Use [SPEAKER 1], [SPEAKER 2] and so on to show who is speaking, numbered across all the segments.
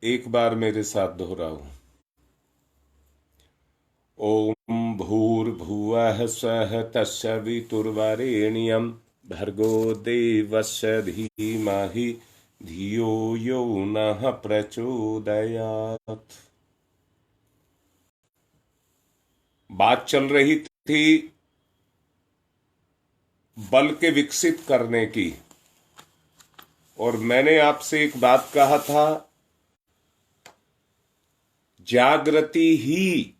[SPEAKER 1] एक बार मेरे साथ दोहराओ। ओम भूर्भुवः स्वः तस्सवितुर्वरेण्यं भर्गो देवस्य धीमहि धियो यो नः प्रचोदयात्। बात चल रही थी बल के विकसित करने की, और मैंने आपसे एक बात कहा था, जागृति ही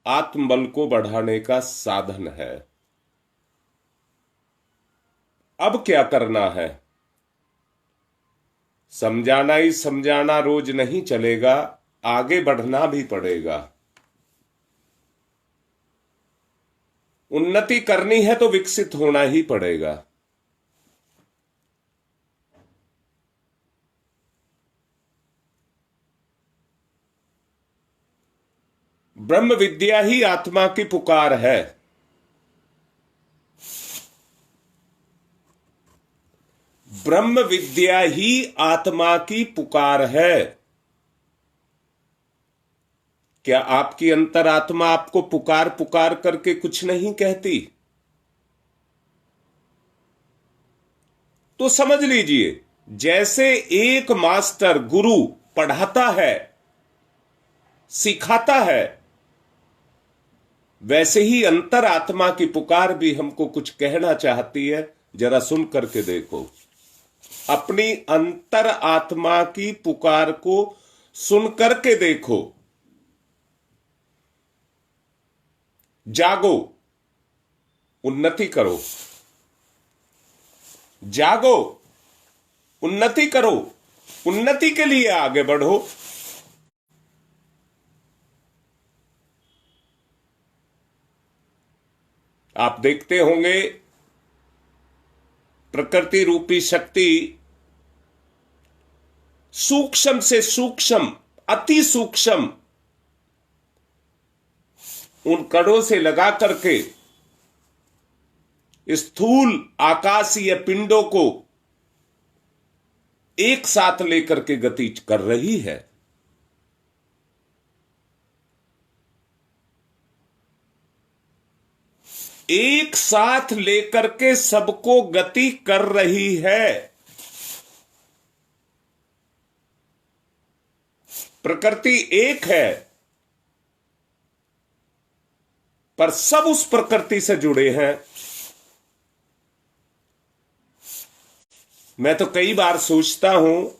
[SPEAKER 1] आत्मबल को बढ़ाने का साधन है। अब क्या करना है? समझाना ही समझाना रोज नहीं चलेगा, आगे बढ़ना भी पड़ेगा। उन्नति करनी है तो विकसित होना ही पड़ेगा। ब्रह्म विद्या ही आत्मा की पुकार है। ब्रह्म विद्या ही आत्मा की पुकार है। क्या आपकी अंतरात्मा आपको पुकार पुकार करके कुछ नहीं कहती? तो समझ लीजिए, जैसे एक मास्टर गुरु पढ़ाता है, सिखाता है, वैसे ही अंतरात्मा की पुकार भी हमको कुछ कहना चाहती है। जरा सुन करके देखो, अपनी अंतर आत्मा की पुकार को सुन करके देखो। जागो, उन्नति करो। जागो, उन्नति करो। उन्नति के लिए आगे बढ़ो। आप देखते होंगे, प्रकृति रूपी शक्ति सूक्ष्म से सूक्ष्म, अति सूक्ष्म उन कड़ों से लगा करके स्थूल आकाशीय पिंडों को एक साथ लेकर के गति कर रही है। एक साथ लेकर के सबको गति कर रही है। प्रकृति एक है, पर सब उस प्रकृति से जुड़े हैं। मैं तो कई बार सोचता हूं,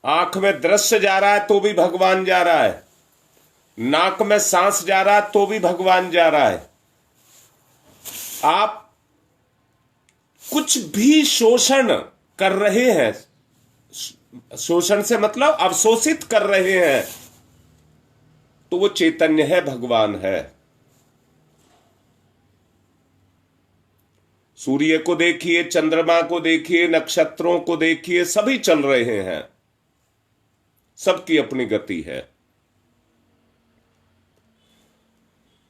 [SPEAKER 1] आंख में दृश्य जा रहा है तो भी भगवान जा रहा है, नाक में सांस जा रहा है तो भी भगवान जा रहा है। आप कुछ भी शोषण कर रहे हैं, शोषण से मतलब अवशोषित कर रहे हैं, तो वो चैतन्य है, भगवान है। सूर्य को देखिए, चंद्रमा को देखिए, नक्षत्रों को देखिए, सभी चल रहे हैं, सबकी अपनी गति है।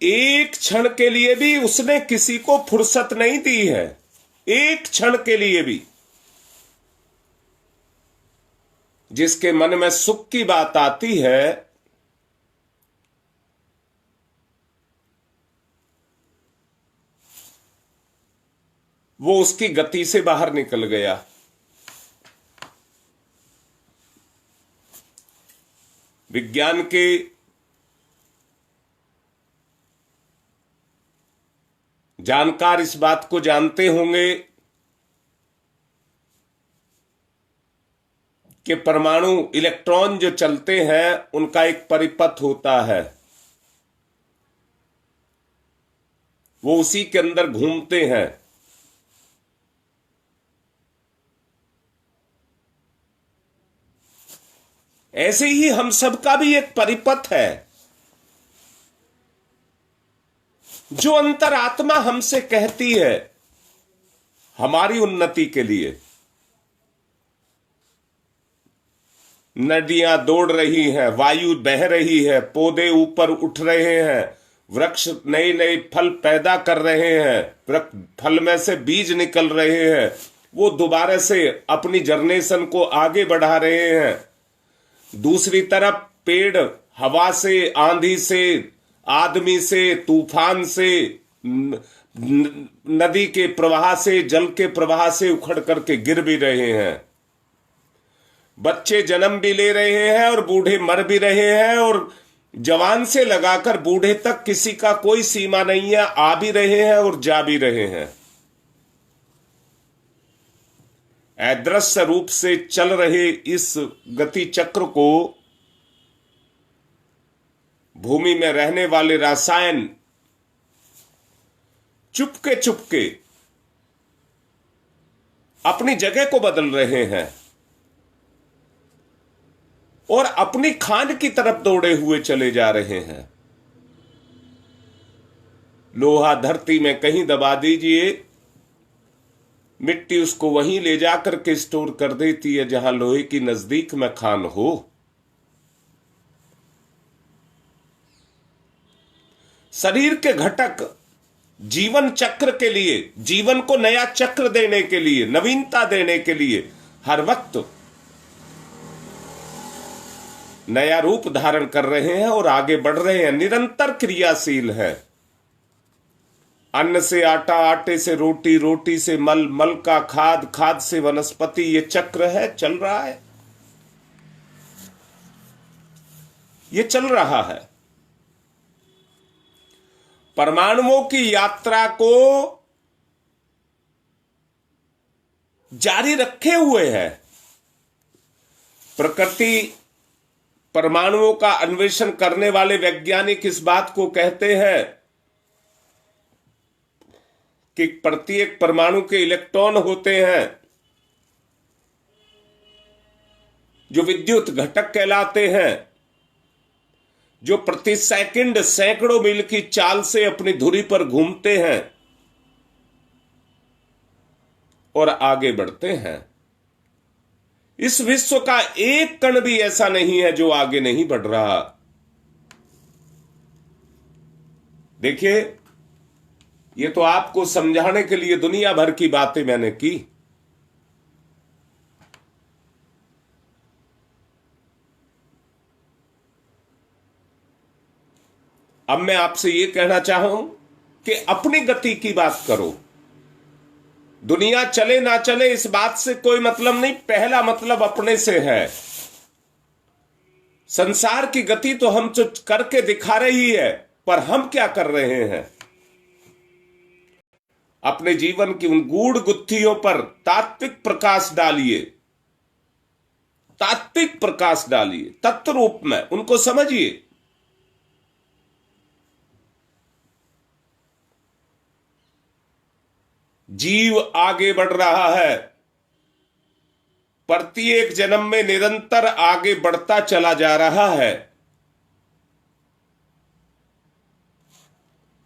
[SPEAKER 1] एक क्षण के लिए भी उसने किसी को फुर्सत नहीं दी है, एक क्षण के लिए भी। जिसके मन में सुख की बात आती है, वो उसकी गति से बाहर निकल गया। विज्ञान के जानकार इस बात को जानते होंगे कि परमाणु इलेक्ट्रॉन जो चलते हैं उनका एक परिपथ होता है, वो उसी के अंदर घूमते हैं। ऐसे ही हम सबका भी एक परिपथ है, जो अंतरात्मा हमसे कहती है हमारी उन्नति के लिए। नदियां दौड़ रही हैं, वायु बह रही है, पौधे ऊपर उठ रहे हैं, वृक्ष नए नए फल पैदा कर रहे हैं, फल में से बीज निकल रहे हैं, वो दोबारा से अपनी जनरेशन को आगे बढ़ा रहे हैं। दूसरी तरफ पेड़ हवा से, आंधी से, आदमी से, तूफान से, नदी के प्रवाह से, जल के प्रवाह से उखड़ करके गिर भी रहे हैं। बच्चे जन्म भी ले रहे हैं और बूढ़े मर भी रहे हैं, और जवान से लगाकर बूढ़े तक किसी का कोई सीमा नहीं है, आ भी रहे हैं और जा भी रहे हैं। अदृश्य रूप से चल रहे इस गति चक्र को भूमि में रहने वाले रसायन चुपके चुपके अपनी जगह को बदल रहे हैं और अपनी खान की तरफ दौड़े हुए चले जा रहे हैं। लोहा धरती में कहीं दबा दीजिए, मिट्टी उसको वहीं ले जाकर के स्टोर कर देती है जहां लोहे की नजदीक में खान हो। शरीर के घटक जीवन चक्र के लिए, जीवन को नया चक्र देने के लिए, नवीनता देने के लिए हर वक्त नया रूप धारण कर रहे हैं और आगे बढ़ रहे हैं, निरंतर क्रियाशील है। अन्न से आटा, आटे से रोटी, रोटी से मल, मल का खाद, खाद से वनस्पति, ये चक्र है, चल रहा है, ये चल रहा है। परमाणुओं की यात्रा को जारी रखे हुए है। प्रकृति परमाणुओं का अन्वेषण करने वाले वैज्ञानिक इस बात को कहते हैं कि प्रत्येक परमाणु के इलेक्ट्रॉन होते हैं जो विद्युत घटक कहलाते हैं, जो प्रति सेकंड सैकड़ों मील की चाल से अपनी धुरी पर घूमते हैं और आगे बढ़ते हैं। इस विश्व का एक कण भी ऐसा नहीं है जो आगे नहीं बढ़ रहा। देखिए, ये तो आपको समझाने के लिए दुनिया भर की बातें मैंने की। अब मैं आपसे यह कहना चाहूं कि अपनी गति की बात करो। दुनिया चले ना चले इस बात से कोई मतलब नहीं, पहला मतलब अपने से है। संसार की गति तो हम जो करके दिखा रही है, पर हम क्या कर रहे हैं? अपने जीवन की उन गूढ़ गुत्थियों पर तात्विक प्रकाश डालिए, तात्विक प्रकाश डालिए, तत्व रूप में उनको समझिए। जीव आगे बढ़ रहा है, प्रत्येक जन्म में निरंतर आगे बढ़ता चला जा रहा है।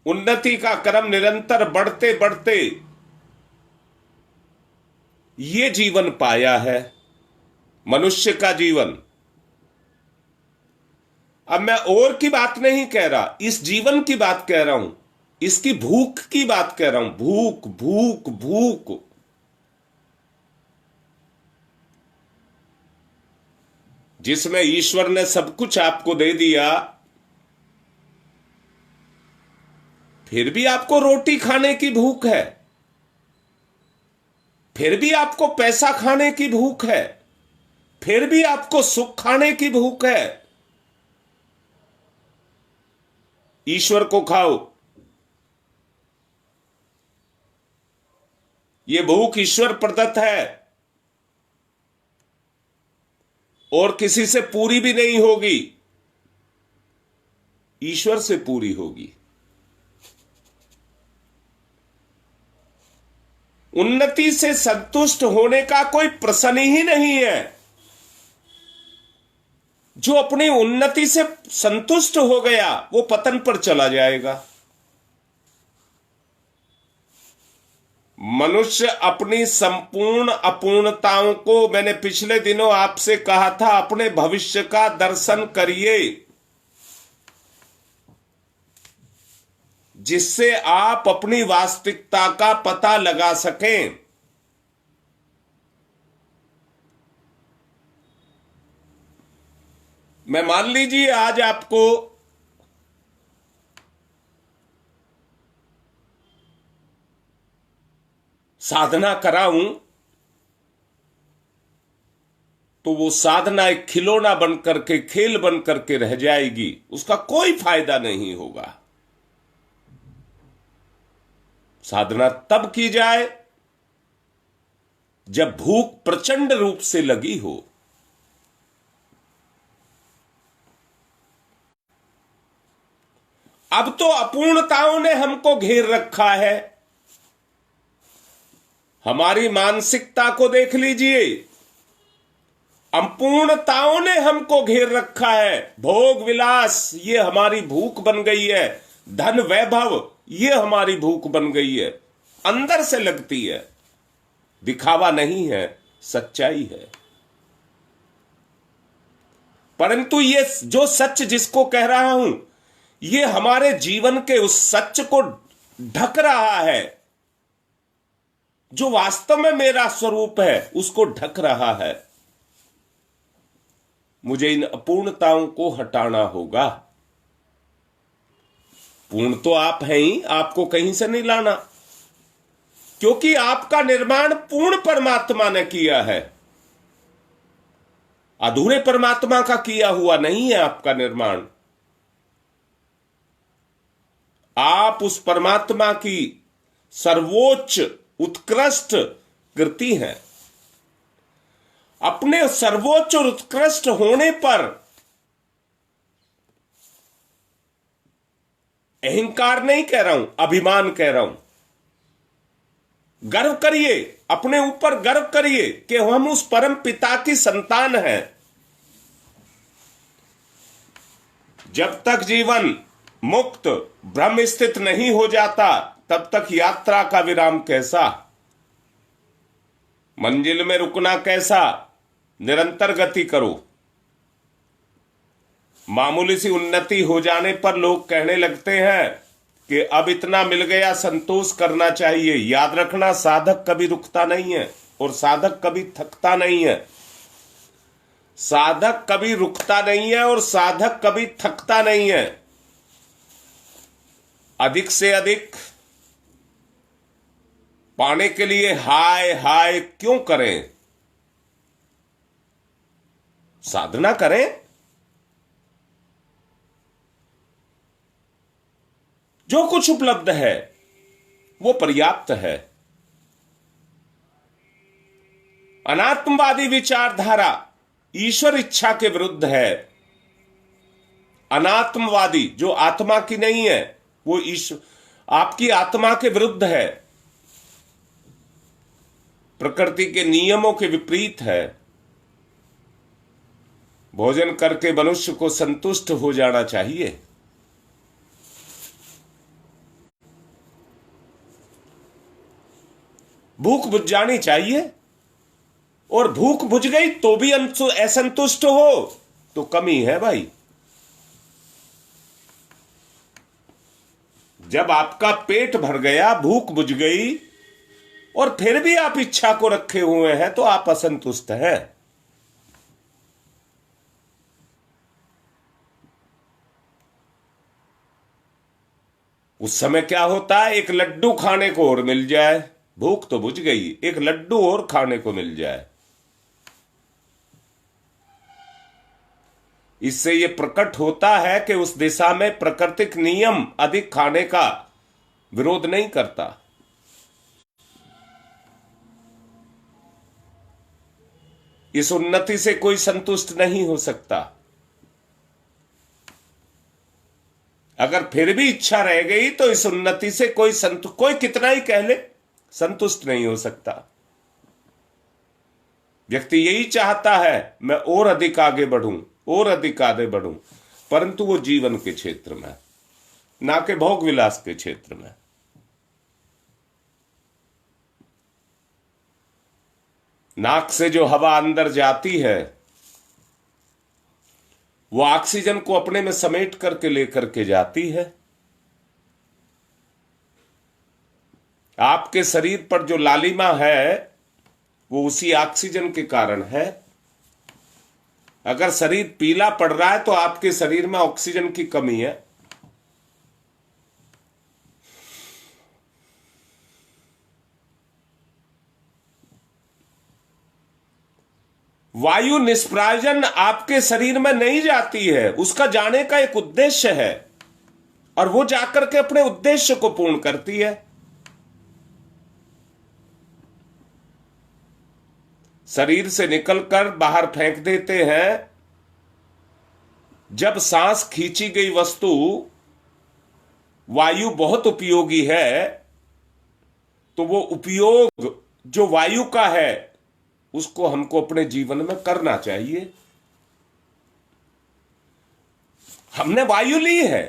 [SPEAKER 1] उन्नति का क्रम निरंतर बढ़ते बढ़ते ये जीवन पाया है, मनुष्य का जीवन। अब मैं और की बात नहीं कह रहा, इस जीवन की बात कह रहा हूं, इसकी भूख की बात कह रहा हूं। भूख भूख भूख। जिसमें ईश्वर ने सब कुछ आपको दे दिया, फिर भी आपको रोटी खाने की भूख है, फिर भी आपको पैसा खाने की भूख है, फिर भी आपको सुख खाने की भूख है। ईश्वर को खाओ। यह भूख ईश्वर प्रदत्त है और किसी से पूरी भी नहीं होगी, ईश्वर से पूरी होगी। उन्नति से संतुष्ट होने का कोई प्रश्न ही नहीं है। जो अपनी उन्नति से संतुष्ट हो गया वो पतन पर चला जाएगा। मनुष्य अपनी संपूर्ण अपूर्णताओं को, मैंने पिछले दिनों आपसे कहा था, अपने भविष्य का दर्शन करिए, जिससे आप अपनी वास्तविकता का पता लगा सकें। मैं मान लीजिए आज आपको साधना कराऊं, तो वो साधना एक खिलौना बन करके, खेल बन करके रह जाएगी, उसका कोई फायदा नहीं होगा। साधना तब की जाए जब भूख प्रचंड रूप से लगी हो। अब तो अपूर्णताओं ने हमको घेर रखा है। हमारी मानसिकता को देख लीजिए, अपूर्णताओं ने हमको घेर रखा है। भोग विलास ये हमारी भूख बन गई है, धन वैभव ये हमारी भूख बन गई है, अंदर से लगती है, दिखावा नहीं है, सच्चाई है। परंतु ये जो सच जिसको कह रहा हूं, ये हमारे जीवन के उस सच को ढक रहा है। जो वास्तव में मेरा स्वरूप है उसको ढक रहा है। मुझे इन अपूर्णताओं को हटाना होगा। पूर्ण तो आप हैं ही, आपको कहीं से नहीं लाना, क्योंकि आपका निर्माण पूर्ण परमात्मा ने किया है। अधूरे परमात्मा का किया हुआ नहीं है आपका निर्माण। आप उस परमात्मा की सर्वोच्च उत्कृष्ट कृति हैं। अपने सर्वोच्च और उत्कृष्ट होने पर अहंकार नहीं कह रहा हूं, अभिमान कह रहा हूं। गर्व करिए, अपने ऊपर गर्व करिए कि हम उस परम पिता की संतान हैं। जब तक जीवन मुक्त ब्रह्म स्थित नहीं हो जाता, तब तक यात्रा का विराम कैसा, मंजिल में रुकना कैसा। निरंतर गति करो। मामूली सी उन्नति हो जाने पर लोग कहने लगते हैं कि अब इतना मिल गया, संतोष करना चाहिए। याद रखना, साधक कभी रुकता नहीं है और साधक कभी थकता नहीं है। साधक कभी रुकता नहीं है और साधक कभी थकता नहीं है। अधिक से अधिक पाने के लिए हाय हाय क्यों करें? साधना करें। जो कुछ उपलब्ध है वो पर्याप्त है। अनात्मवादी विचारधारा ईश्वर इच्छा के विरुद्ध है। अनात्मवादी जो आत्मा की नहीं है, वो ईश्वर आपकी आत्मा के विरुद्ध है, प्रकृति के नियमों के विपरीत है। भोजन करके मनुष्य को संतुष्ट हो जाना चाहिए। भूख बुझ जानी चाहिए, और भूख बुझ गई तो भी असंतुष्ट हो तो कमी है भाई। जब आपका पेट भर गया, भूख बुझ गई और फिर भी आप इच्छा को रखे हुए हैं, तो आप असंतुष्ट हैं। उस समय क्या होता है, एक लड्डू खाने को और मिल जाए, भूख तो बुझ गई, एक लड्डू और खाने को मिल जाए। इससे यह प्रकट होता है कि उस दिशा में प्राकृतिक नियम अधिक खाने का विरोध नहीं करता। इस उन्नति से कोई संतुष्ट नहीं हो सकता। अगर फिर भी इच्छा रह गई तो इस उन्नति से कोई कितना ही कह ले, संतुष्ट नहीं हो सकता। व्यक्ति यही चाहता है, मैं और अधिक आगे बढ़ूं, और अधिक आगे बढ़ूं, परंतु वो जीवन के क्षेत्र में, ना कि भोग विलास के क्षेत्र में। नाक से जो हवा अंदर जाती है वो ऑक्सीजन को अपने में समेट करके लेकर के जाती है। आपके शरीर पर जो लालिमा है वो उसी ऑक्सीजन के कारण है। अगर शरीर पीला पड़ रहा है तो आपके शरीर में ऑक्सीजन की कमी है। वायु निष्प्रयोजन आपके शरीर में नहीं जाती है, उसका जाने का एक उद्देश्य है और वो जाकर के अपने उद्देश्य को पूर्ण करती है। शरीर से निकलकर बाहर फेंक देते हैं। जब सांस खींची गई वस्तु वायु बहुत उपयोगी है, तो वो उपयोग जो वायु का है उसको हमको अपने जीवन में करना चाहिए। हमने वायु ली है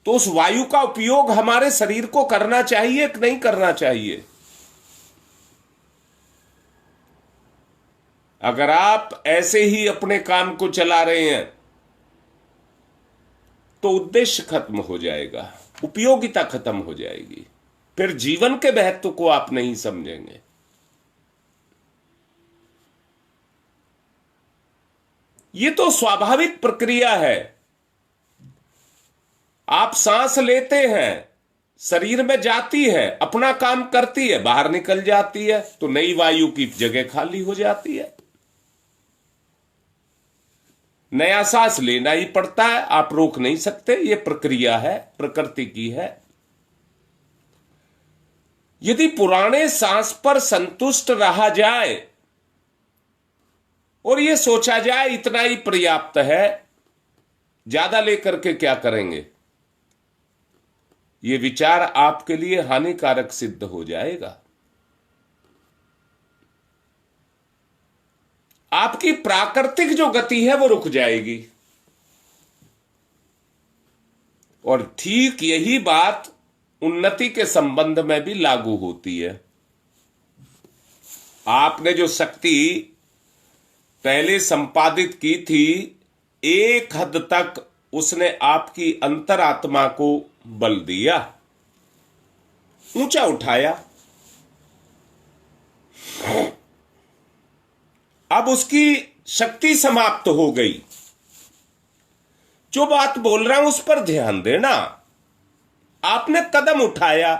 [SPEAKER 1] तो उस वायु का उपयोग हमारे शरीर को करना चाहिए कि नहीं करना चाहिए। अगर आप ऐसे ही अपने काम को चला रहे हैं तो उद्देश्य खत्म हो जाएगा, उपयोगिता खत्म हो जाएगी, फिर जीवन के महत्व को आप नहीं समझेंगे। ये तो स्वाभाविक प्रक्रिया है। आप सांस लेते हैं, शरीर में जाती है, अपना काम करती है, बाहर निकल जाती है, तो नई वायु की जगह खाली हो जाती है। नया सांस लेना ही पड़ता है, आप रोक नहीं सकते। ये प्रक्रिया है, प्रकृति की है। यदि पुराने सांस पर संतुष्ट रहा जाए और ये सोचा जाए इतना ही पर्याप्त है, ज्यादा लेकर के क्या करेंगे, ये विचार आपके लिए हानिकारक सिद्ध हो जाएगा। आपकी प्राकृतिक जो गति है वो रुक जाएगी। और ठीक यही बात उन्नति के संबंध में भी लागू होती है। आपने जो शक्ति पहले संपादित की थी, एक हद तक उसने आपकी अंतरात्मा को बल दिया, ऊंचा उठाया। अब उसकी शक्ति समाप्त हो गई। जो बात बोल रहा हूं उस पर ध्यान देना। आपने कदम उठाया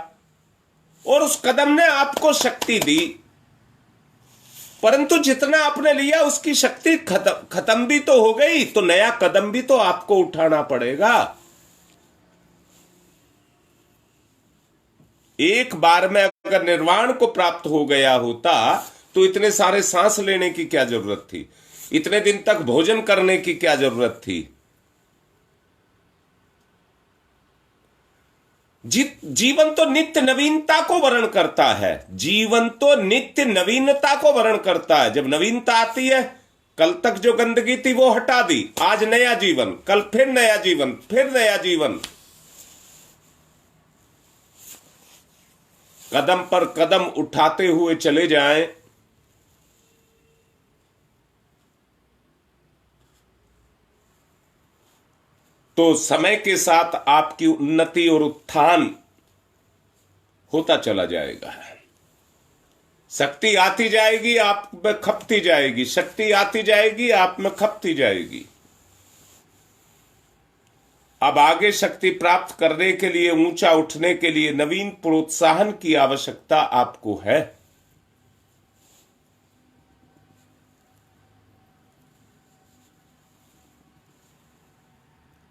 [SPEAKER 1] और उस कदम ने आपको शक्ति दी, परंतु जितना आपने लिया उसकी शक्ति खत्म भी तो हो गई, तो नया कदम भी तो आपको उठाना पड़ेगा। एक बार में अगर निर्वाण को प्राप्त हो गया होता तो इतने सारे सांस लेने की क्या जरूरत थी, इतने दिन तक भोजन करने की क्या जरूरत थी। जीवन तो नित्य नवीनता को वर्ण करता है। जीवन तो नित्य नवीनता को वर्ण करता है। जब नवीनता आती है, कल तक जो गंदगी थी वो हटा दी, आज नया जीवन, कल फिर नया जीवन, फिर नया जीवन। कदम पर कदम उठाते हुए चले जाएं। तो समय के साथ आपकी उन्नति और उत्थान होता चला जाएगा। शक्ति आती जाएगी, आप में खपती जाएगी, शक्ति आती जाएगी, आप में खपती जाएगी। अब आगे शक्ति प्राप्त करने के लिए, ऊंचा उठने के लिए नवीन प्रोत्साहन की आवश्यकता आपको है।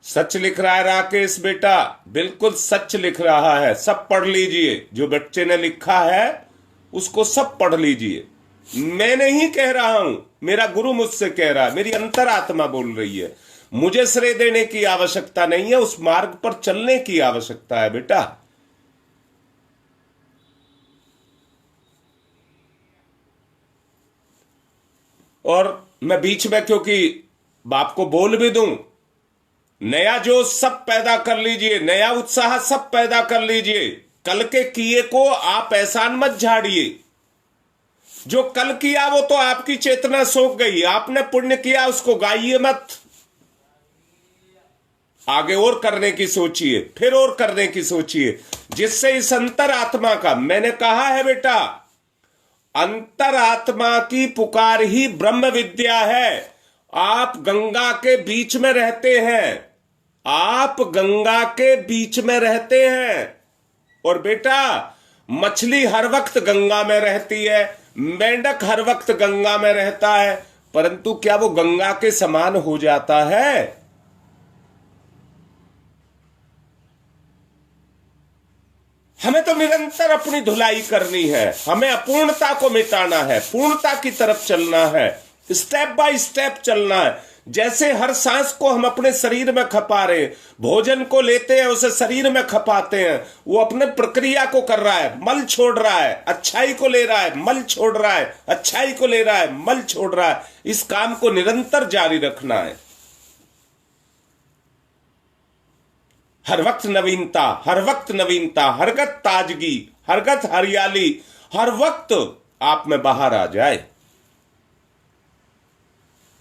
[SPEAKER 1] सच लिख रहा है राकेश बेटा, बिल्कुल सच लिख रहा है। सब पढ़ लीजिए, जो बच्चे ने लिखा है उसको सब पढ़ लीजिए। मैं नहीं कह रहा हूं, मेरा गुरु मुझसे कह रहा है, मेरी अंतरात्मा बोल रही है। मुझे श्रेय देने की आवश्यकता नहीं है, उस मार्ग पर चलने की आवश्यकता है बेटा। और मैं बीच में क्योंकि बाप को बोल भी दूं, नया जोश सब पैदा कर लीजिए, नया उत्साह सब पैदा कर लीजिए। कल के किए को आप एहसान मत झाड़िए। जो कल किया वो तो आपकी चेतना सोख गई, आपने पुण्य किया उसको गाइए मत। आगे और करने की सोचिए, फिर और करने की सोचिए, जिससे इस अंतरात्मा का, मैंने कहा है बेटा, अंतरात्मा की पुकार ही ब्रह्म विद्या है। आप गंगा के बीच में रहते हैं, आप गंगा के बीच में रहते हैं। और बेटा, मछली हर वक्त गंगा में रहती है, मेंढक हर वक्त गंगा में रहता है, परंतु क्या वो गंगा के समान हो जाता है? हमें तो निरंतर अपनी धुलाई करनी है, हमें अपूर्णता को मिटाना है, पूर्णता की तरफ चलना है, स्टेप बाय स्टेप चलना है। जैसे हर सांस को हम अपने शरीर में खपा रहे हैं, भोजन को लेते हैं उसे शरीर में खपाते हैं, वो अपने प्रक्रिया को कर रहा है, मल छोड़ रहा है, अच्छाई को ले रहा है, मल छोड़ रहा है, अच्छाई को ले रहा है, मल छोड़ रहा है। इस काम को निरंतर जारी रखना है। हर वक्त नवीनता, हर वक्त नवीनता, हरगत ताजगी, हरगत हरियाली हर वक्त आप में बाहर आ जाए।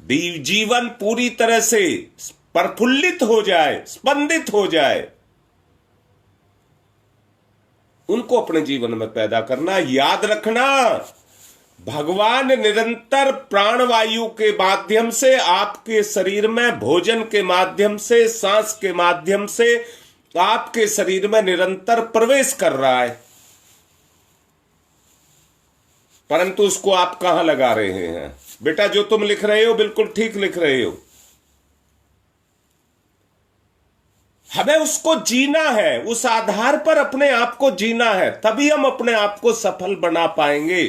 [SPEAKER 1] जीवन पूरी तरह से प्रफुल्लित हो जाए, स्पंदित हो जाए, उनको अपने जीवन में पैदा करना। याद रखना, भगवान निरंतर प्राणवायु के माध्यम से आपके शरीर में, भोजन के माध्यम से, सांस के माध्यम से आपके शरीर में निरंतर प्रवेश कर रहा है, परंतु उसको आप कहां लगा रहे हैं? बेटा, जो तुम लिख रहे हो बिल्कुल ठीक लिख रहे हो। हमें उसको जीना है, उस आधार पर अपने आप को जीना है, तभी हम अपने आप को सफल बना पाएंगे।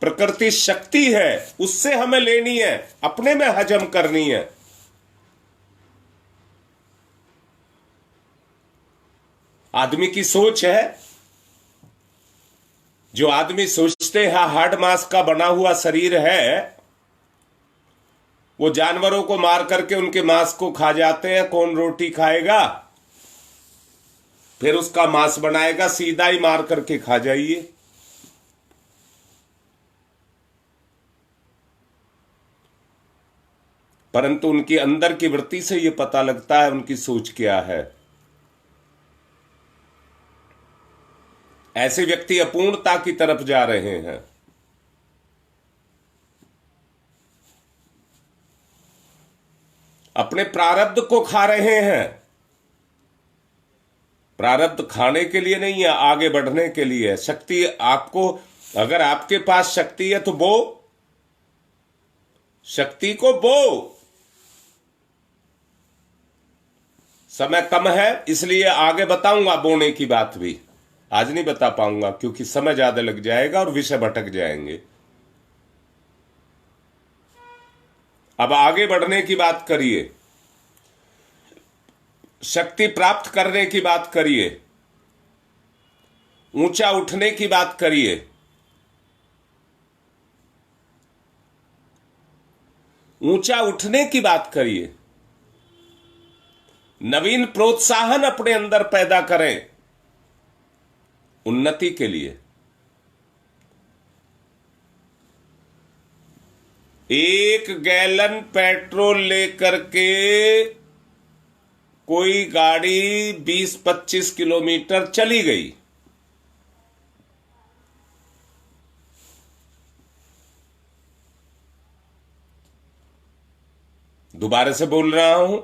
[SPEAKER 1] प्रकृति शक्ति है, उससे हमें लेनी है, अपने में हजम करनी है। आदमी की सोच है, जो आदमी सोचते हैं हार्ड मांस का बना हुआ शरीर है, वो जानवरों को मार करके उनके मांस को खा जाते हैं। कौन रोटी खाएगा? फिर उसका मांस बनाएगा, सीधा ही मार करके खा जाइए। परंतु उनकी अंदर की वृत्ति से यह पता लगता है उनकी सोच क्या है। ऐसे व्यक्ति अपूर्णता की तरफ जा रहे हैं। अपने प्रारब्ध को खा रहे हैं। प्रारब्ध खाने के लिए नहीं है, आगे बढ़ने के लिए है। शक्ति आपको, अगर आपके पास शक्ति है तो बो, शक्ति को बो। समय कम है, इसलिए आगे बताऊंगा बोने की बात भी। आज नहीं बता पाऊंगा क्योंकि समय ज्यादा लग जाएगा और विषय भटक जाएंगे। अब आगे बढ़ने की बात करिए, शक्ति प्राप्त करने की बात करिए, ऊंचा उठने की बात करिए। ऊंचा उठने की बात करिए। नवीन प्रोत्साहन अपने अंदर पैदा करें उन्नति के लिए। 1 गैलन पेट्रोल लेकर के कोई गाड़ी 20-25 किलोमीटर चली गई, दोबारा से बोल रहा हूं,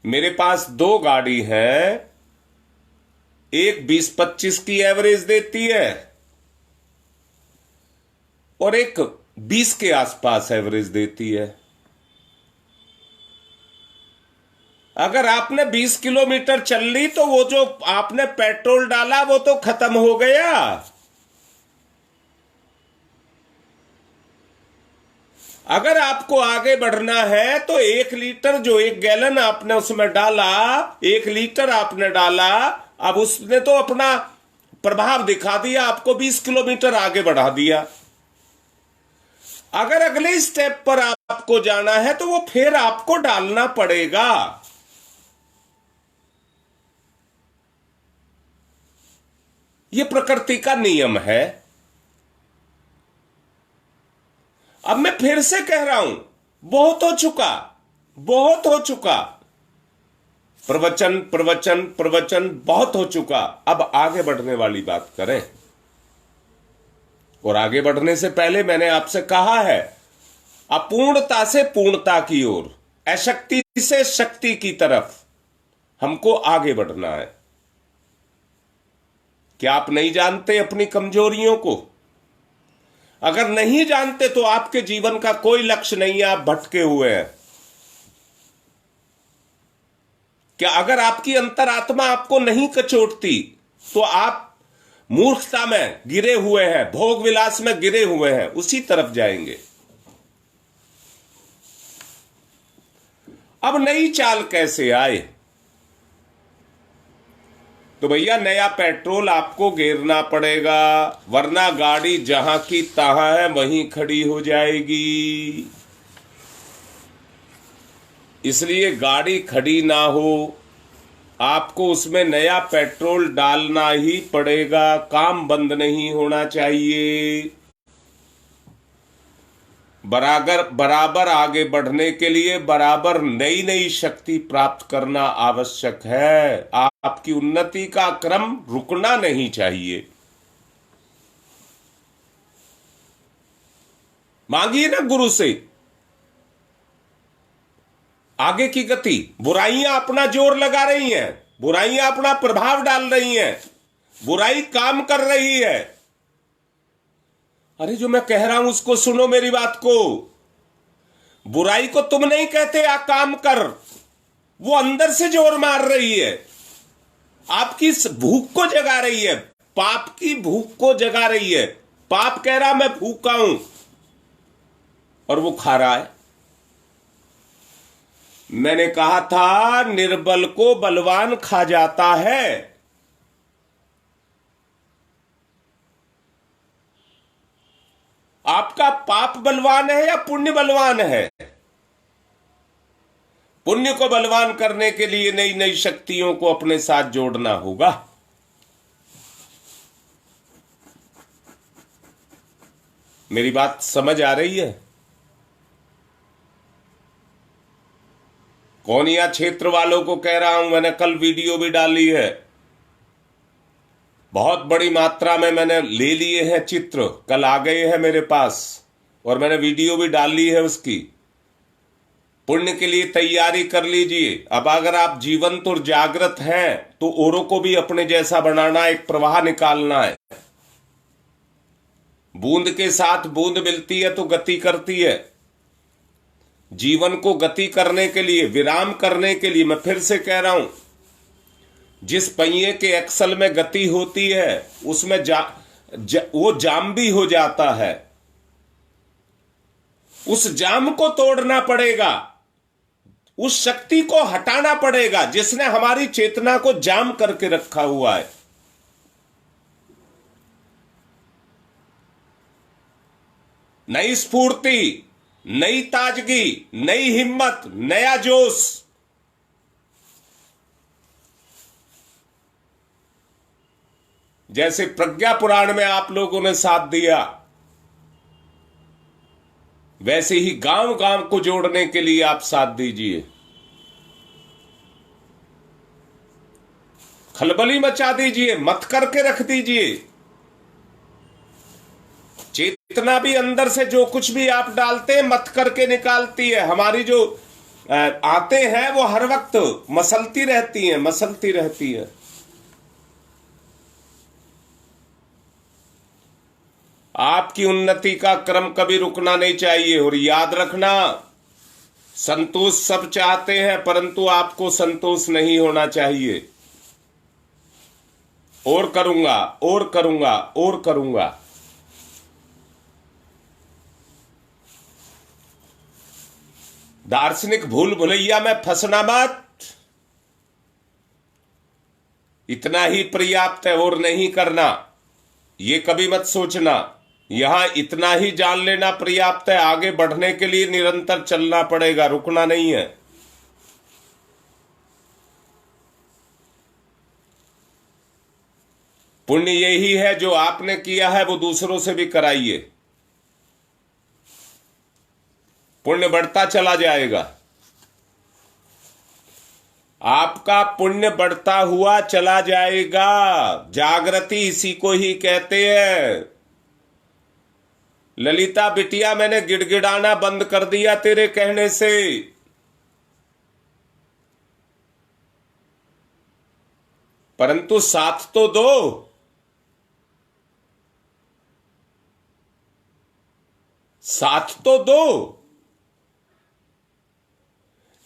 [SPEAKER 1] मेरे पास 2 गाड़ी हैं, एक 20-25 की एवरेज देती है और एक 20 के आसपास एवरेज देती है। अगर आपने 20 किलोमीटर चल ली तो वो जो आपने पेट्रोल डाला वो तो खत्म हो गया। अगर आपको आगे बढ़ना है तो 1 लीटर, जो 1 गैलन आपने उसमें डाला, 1 लीटर आपने डाला, अब उसने तो अपना प्रभाव दिखा दिया, आपको 20 किलोमीटर आगे बढ़ा दिया। अगर अगले स्टेप पर आपको जाना है तो वो फिर आपको डालना पड़ेगा। ये प्रकृति का नियम है। अब मैं फिर से कह रहा हूं, बहुत हो चुका, बहुत हो चुका, प्रवचन प्रवचन प्रवचन बहुत हो चुका। अब आगे बढ़ने वाली बात करें। और आगे बढ़ने से पहले मैंने आपसे कहा है, अपूर्णता से पूर्णता की ओर, अशक्ति से शक्ति की तरफ हमको आगे बढ़ना है। क्या आप नहीं जानते अपनी कमजोरियों को? अगर नहीं जानते तो आपके जीवन का कोई लक्ष्य नहीं है, आप भटके हुए हैं। क्या अगर आपकी अंतरात्मा आपको नहीं कचोटती तो आप मूर्खता में गिरे हुए हैं, भोग विलास में गिरे हुए हैं, उसी तरफ जाएंगे। अब नई चाल कैसे आए? तो भैया नया पेट्रोल आपको घेरना पड़ेगा, वरना गाड़ी जहां की तहां है वहीं खड़ी हो जाएगी। इसलिए गाड़ी खड़ी ना हो, आपको उसमें नया पेट्रोल डालना ही पड़ेगा। काम बंद नहीं होना चाहिए। बराबर आगे बढ़ने के लिए बराबर नई नई शक्ति प्राप्त करना आवश्यक है। आपकी उन्नति का क्रम रुकना नहीं चाहिए। मांगिए ना गुरु से आगे की गति। बुराइयां अपना जोर लगा रही हैं, बुराइयां अपना प्रभाव डाल रही हैं, बुराई काम कर रही है। अरे जो मैं कह रहा हूं उसको सुनो, मेरी बात को। बुराई को तुम नहीं कहते आ काम कर, वो अंदर से जोर मार रही है, आपकी भूख को जगा रही है, पाप की भूख को जगा रही है। पाप कह रहा मैं भूखा हूं और वो खा रहा है। मैंने कहा था निर्बल को बलवान खा जाता है। आपका पाप बलवान है या पुण्य बलवान है? पुण्य को बलवान करने के लिए नई नई शक्तियों को अपने साथ जोड़ना होगा। मेरी बात समझ आ रही है? कौनिया क्षेत्र वालों को कह रहा हूं, मैंने कल वीडियो भी डाली है। बहुत बड़ी मात्रा में मैंने ले लिए हैं चित्र, कल आ गए हैं मेरे पास और मैंने वीडियो भी डाली है उसकी। पुण्य के लिए तैयारी कर लीजिए। अब अगर आप जीवंत और जागृत हैं तो औरों को भी अपने जैसा बनाना, एक प्रवाह निकालना है। बूंद के साथ बूंद मिलती है तो गति करती है। जीवन को गति करने के लिए, विराम करने के लिए, मैं फिर से कह रहा हूं, जिस पहिए के एक्सल में गति होती है उसमें वो जाम भी हो जाता है। उस जाम को तोड़ना पड़ेगा, उस शक्ति को हटाना पड़ेगा जिसने हमारी चेतना को जाम करके रखा हुआ है। नई स्फूर्ति, नई ताजगी, नई हिम्मत, नया जोश। जैसे प्रज्ञा पुराण में आप लोगों ने साथ दिया, वैसे ही गांव गांव को जोड़ने के लिए आप साथ दीजिए। खलबली मचा दीजिए, मत करके रख दीजिए। चेतना भी अंदर से जो कुछ भी आप डालते हैं मत करके निकालती है। हमारी जो आते हैं वो हर वक्त मसलती रहती हैं, मसलती रहती है। आपकी उन्नति का क्रम कभी रुकना नहीं चाहिए। और याद रखना, संतोष सब चाहते हैं परंतु आपको संतोष नहीं होना चाहिए। और करूंगा, और करूंगा, और करूंगा। दार्शनिक भूल भुलैया में फंसना मत। इतना ही पर्याप्त है, और नहीं करना, ये कभी मत सोचना। यहां इतना ही जान लेना पर्याप्त है। आगे बढ़ने के लिए निरंतर चलना पड़ेगा, रुकना नहीं है। पुण्य यही है जो आपने किया है वो दूसरों से भी कराइए। पुण्य बढ़ता चला जाएगा। आपका पुण्य बढ़ता हुआ चला जाएगा। जागृति इसी को ही कहते हैं। ललिता बिटिया, मैंने गिड़गिड़ाना बंद कर दिया तेरे कहने से। परंतु साथ तो दो। साथ तो दो।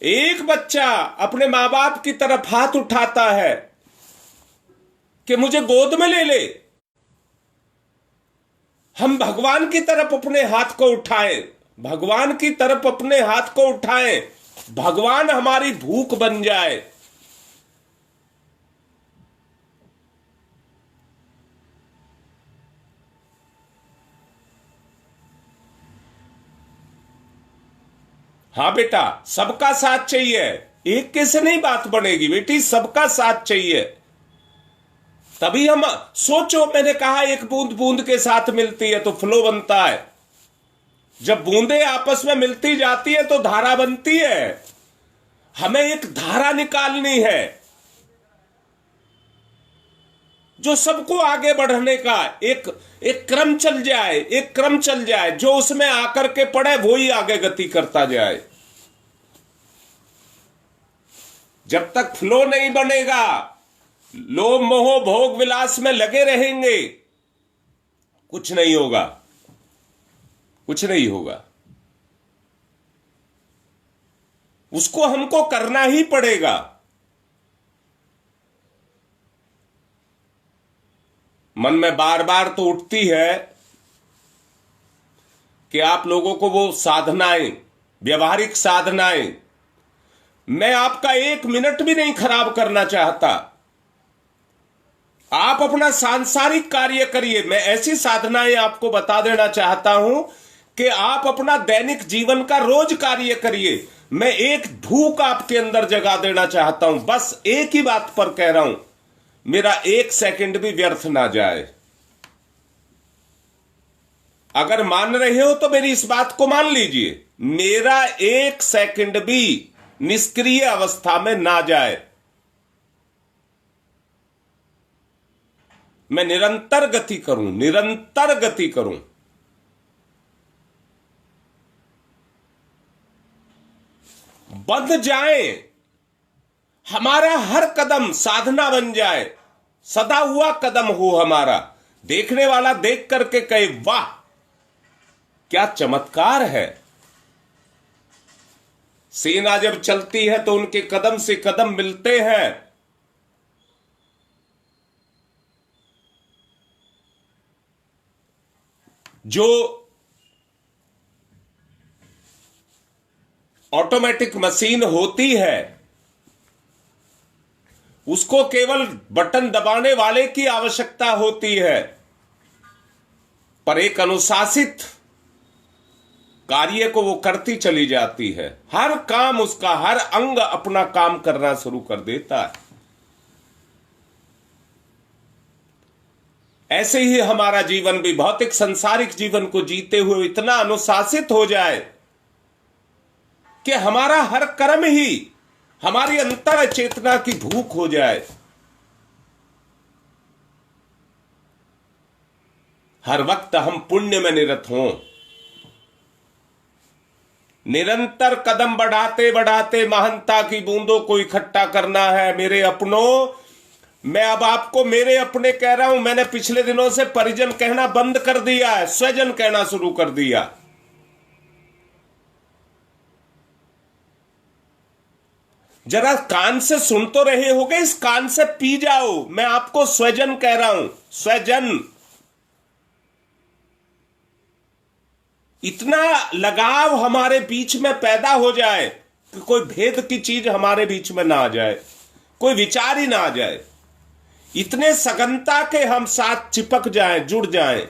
[SPEAKER 1] एक बच्चा अपने मां बाप की तरफ हाथ उठाता है कि मुझे गोद में ले ले। हम भगवान की तरफ अपने हाथ को उठाएं, भगवान की तरफ अपने हाथ को उठाएं, भगवान हमारी भूख बन जाए। हाँ बेटा, सबका साथ चाहिए, एक कैसे नहीं बात बनेगी बेटी, सबका साथ चाहिए। तभी हम सोचो, मैंने कहा एक बूंद बूंद के साथ मिलती है तो फ्लो बनता है। जब बूंदें आपस में मिलती जाती है तो धारा बनती है। हमें एक धारा निकालनी है जो सबको आगे बढ़ने का एक एक क्रम चल जाए, एक क्रम चल जाए, जो उसमें आकर के पड़े वो ही आगे गति करता जाए। जब तक फ्लो नहीं बनेगा, लोभ मोह भोग विलास में लगे रहेंगे, कुछ नहीं होगा, कुछ नहीं होगा। उसको हमको करना ही पड़ेगा। मन में बार बार तो उठती है कि आप लोगों को वो साधनाएं, व्यवहारिक साधनाएं, मैं आपका एक मिनट भी नहीं खराब करना चाहता। आप अपना सांसारिक कार्य करिए। मैं ऐसी साधनाएं आपको बता देना चाहता हूं कि आप अपना दैनिक जीवन का रोज कार्य करिए। मैं एक भूख आपके अंदर जगा देना चाहता हूं। बस एक ही बात पर कह रहा हूं, मेरा एक सेकंड भी व्यर्थ ना जाए। अगर मान रहे हो तो मेरी इस बात को मान लीजिए, मेरा एक सेकंड भी निष्क्रिय अवस्था में ना जाए। मैं निरंतर गति करूं, निरंतर गति करूं। बंध जाए, हमारा हर कदम साधना बन जाए, सदा हुआ कदम हो हमारा। देखने वाला देख करके कहे वाह क्या चमत्कार है। सेना जब चलती है तो उनके कदम से कदम मिलते हैं। जो ऑटोमेटिक मशीन होती है उसको केवल बटन दबाने वाले की आवश्यकता होती है, पर एक अनुशासित कार्य को वो करती चली जाती है। हर काम उसका, हर अंग अपना काम करना शुरू कर देता है। ऐसे ही हमारा जीवन भी भौतिक सांसारिक जीवन को जीते हुए इतना अनुशासित हो जाए कि हमारा हर कर्म ही हमारी अंतर चेतना की भूख हो जाए। हर वक्त हम पुण्य में निरत हों, निरंतर कदम बढ़ाते बढ़ाते महानता की बूंदों को इकट्ठा करना है। मेरे अपनों, मैं अब आपको मेरे अपने कह रहा हूं। मैंने पिछले दिनों से परिजन कहना बंद कर दिया है, स्वजन कहना शुरू कर दिया। जरा कान से सुन तो रहे होगे, इस कान से पी जाओ। मैं आपको स्वजन कह रहा हूं, स्वजन। इतना लगाव हमारे बीच में पैदा हो जाए कि कोई भेद की चीज हमारे बीच में ना आ जाए, कोई विचार ही ना आ जाए। इतने सघनता के हम साथ चिपक जाएं, जुड़ जाएं,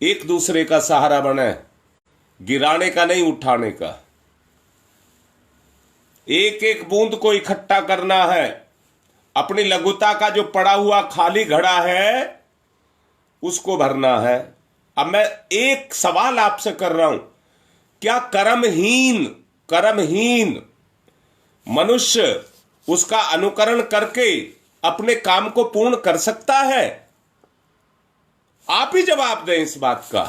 [SPEAKER 1] एक दूसरे का सहारा बने, गिराने का नहीं, उठाने का। एक एक बूंद को इकट्ठा करना है। अपनी लघुता का जो पड़ा हुआ खाली घड़ा है उसको भरना है। अब मैं एक सवाल आपसे कर रहा हूं, क्या कर्महीन मनुष्य उसका अनुकरण करके अपने काम को पूर्ण कर सकता है? आप ही जवाब दें इस बात का।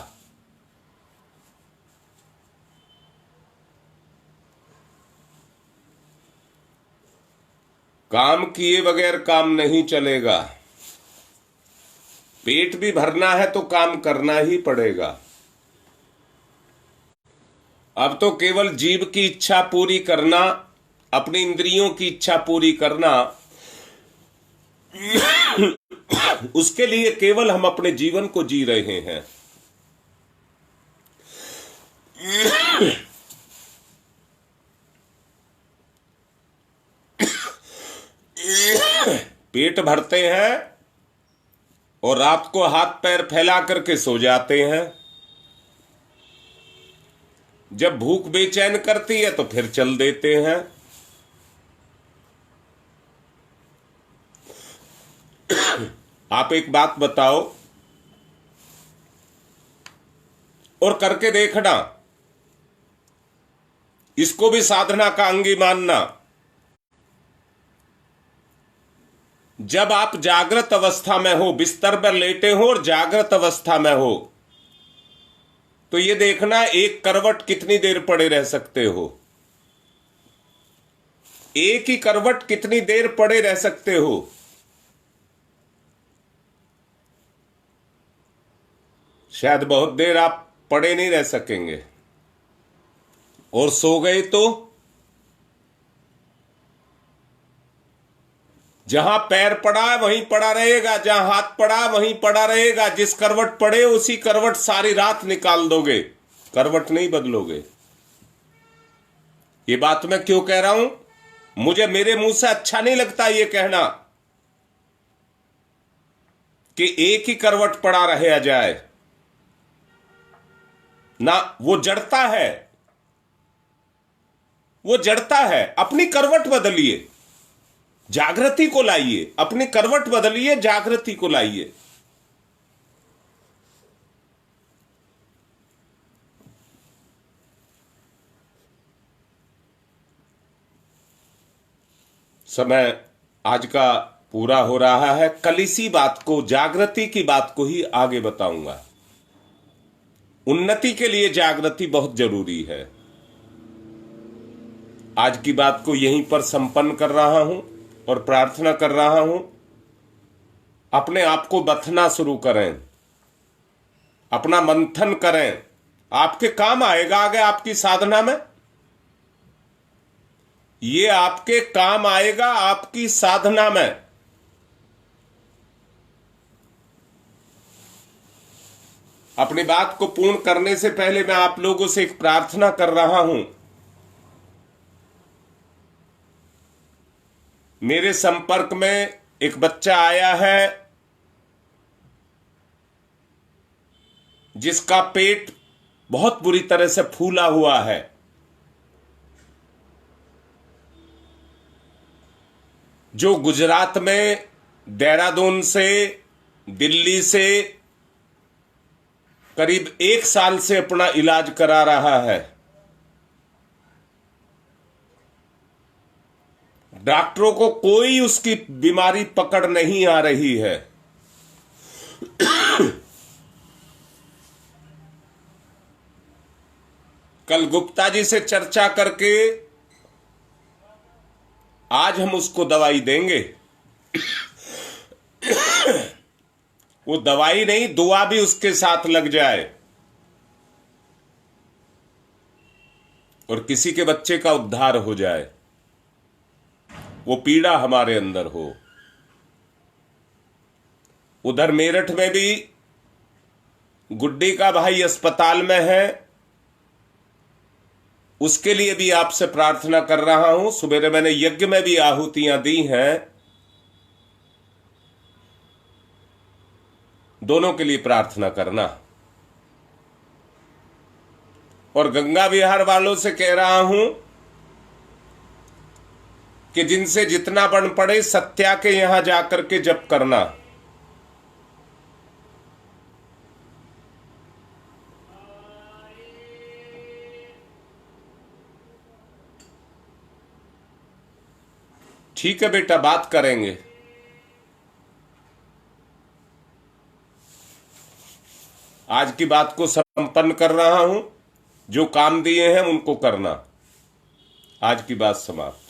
[SPEAKER 1] काम किए बगैर काम नहीं चलेगा। पेट भी भरना है तो काम करना ही पड़ेगा। अब तो केवल जीव की इच्छा पूरी करना, अपनी इंद्रियों की इच्छा पूरी करना, उसके लिए केवल हम अपने जीवन को जी रहे हैं। पेट भरते हैं और रात को हाथ पैर फैला करके सो जाते हैं। जब भूख बेचैन करती है तो फिर चल देते हैं। आप एक बात बताओ और करके देखना, इसको भी साधना का अंग ही मानना। जब आप जागृत अवस्था में हो, बिस्तर पर लेटे हो और जागृत अवस्था में हो, तो ये देखना एक करवट कितनी देर पड़े रह सकते हो। एक ही करवट कितनी देर पड़े रह सकते हो। शायद बहुत देर आप पड़े नहीं रह सकेंगे। और सो गए तो जहां पैर पड़ा वहीं पड़ा रहेगा, जहां हाथ पड़ा वहीं पड़ा रहेगा। जिस करवट पड़े उसी करवट सारी रात निकाल दोगे, करवट नहीं बदलोगे। ये बात मैं क्यों कह रहा हूं? मुझे मेरे मुंह से अच्छा नहीं लगता ये कहना कि एक ही करवट पड़ा रहा जाए ना। वो जड़ता है, वो जड़ता है। अपनी करवट बदलिए, जागृति को लाइए। अपनी करवट बदलिए, जागृति को लाइए। समय आज का पूरा हो रहा है। कल इसी बात को, जागृति की बात को ही आगे बताऊंगा। उन्नति के लिए जागृति बहुत जरूरी है। आज की बात को यहीं पर संपन्न कर रहा हूं और प्रार्थना कर रहा हूं, अपने आप को बथना शुरू करें, अपना मंथन करें। आपके काम आएगा आगे आपकी साधना में। ये आपके काम आएगा आपकी साधना में। अपनी बात को पूर्ण करने से पहले मैं आप लोगों से एक प्रार्थना कर रहा हूं। मेरे संपर्क में एक बच्चा आया है जिसका पेट बहुत बुरी तरह से फूला हुआ है। जो गुजरात में देहरादून से, दिल्ली से करीब 1 साल से अपना इलाज करा रहा है। डॉक्टरों को कोई उसकी बीमारी पकड़ नहीं आ रही है। कल गुप्ता जी से चर्चा करके आज हम उसको दवाई देंगे। वो दवाई नहीं, दुआ भी उसके साथ लग जाए और किसी के बच्चे का उद्धार हो जाए, वो पीड़ा हमारे अंदर हो। उधर मेरठ में भी गुड्डी का भाई अस्पताल में है, उसके लिए भी आपसे प्रार्थना कर रहा हूं। सुबह मैंने यज्ञ में भी आहुतियां दी हैं, दोनों के लिए प्रार्थना करना। और गंगा विहार वालों से कह रहा हूं कि जिनसे जितना बन पड़े सत्या के यहां जाकर के जप करना। ठीक है बेटा, बात करेंगे। आज की बात को संपन्न कर रहा हूं। जो काम दिए हैं उनको करना। आज की बात समाप्त।